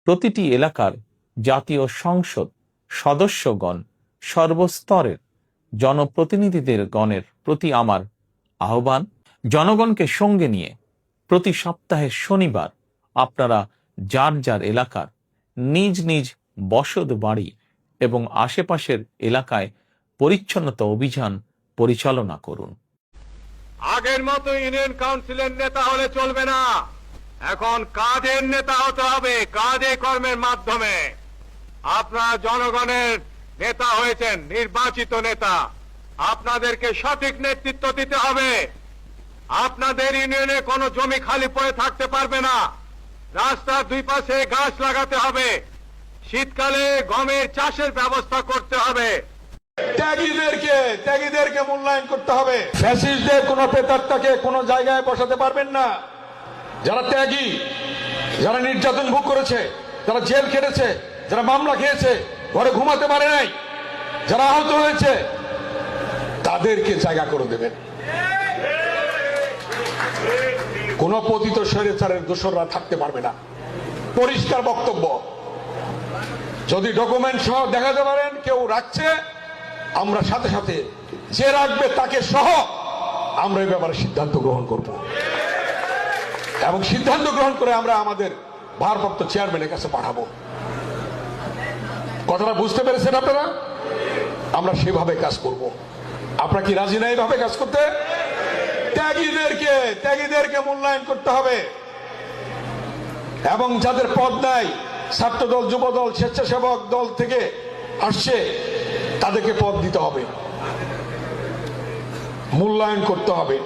প্রতিটি এলাকার জাতীয় সংসদ সদস্যগণ সর্বস্তরের জনপ্রতিনিধিদের গণের প্রতি আমার আহ্বান, জনগণকে সঙ্গে নিয়ে প্রতি সপ্তাহের শনিবার আপনারা যার যার এলাকার নিজ নিজ বসত বাড়ি এবং আশেপাশের এলাকায় পরিচ্ছন্নতা অভিযান পরিচালনা করুন। আগের মতো ইউনিয়ন কাউন্সিলের নেতা হলে চলবে না, এখন কাজের নেতা হতে হবে, কাজে কর্মের মাধ্যমে। আপনারা জনগণের নেতা হয়েছেন, নির্বাচিত নেতা, আপনাদেরকে সঠিক নেতৃত্ব দিতে হবে। আপনাদের ইউনিয়নে কোনো জমি খালি পড়ে থাকতে পারবে না, রাস্তার দুই পাশে গাছ লাগাতে হবে, শীতকালে গমের চাষের ব্যবস্থা করতে হবে। ত্যাগীদেরকে মূল্যায়ন করতে হবে। ফ্যাসিস্টদের কোন প্রেতাত্মাকে কোন জায়গায় বসাতে পারবেন না। যারা ত্যাগী, যারা নির্যাতন ভোগ করেছে, যারা জেল খেটেছে, যারা মামলা খেয়েছে, ঘরে ঘুমাতে পারে নাই, যারা আহত হয়েছে, তাদেরকে জায়গা করে দেবেন। কোন পতিত স্বৈরাচারের দোসররা থাকতে পারবে না। পরিষ্কার বক্তব্য। যদি ডকুমেন্ট সহ দেখাতে পারেন কেউ রাখছে, আমরা সাথে সাথে যে রাখবে তাকে সহ আমরা এই ব্যাপারে সিদ্ধান্ত গ্রহণ করব, এবং সিদ্ধান্ত গ্রহণ করে আমরা আমাদের ভারপ্রাপ্ত চেয়ারম্যানের কাছে পাঠাবো। কথাটা বুঝতে পেরেছেন আপনারা? আমরা সেভাবে কাজ করব। আপনারা কি রাজি না এইভাবে কাজ করতে? ত্যাগীদেরকে মূল্যায়ন করতে হবে, এবং যাদের পদ নাই, ছাত্রদল, যুবদল, স্বেচ্ছাসেবক দল থেকে আসছে, তাদেরকে পদ দিতে হবে, মূল্যায়ন করতে হবে।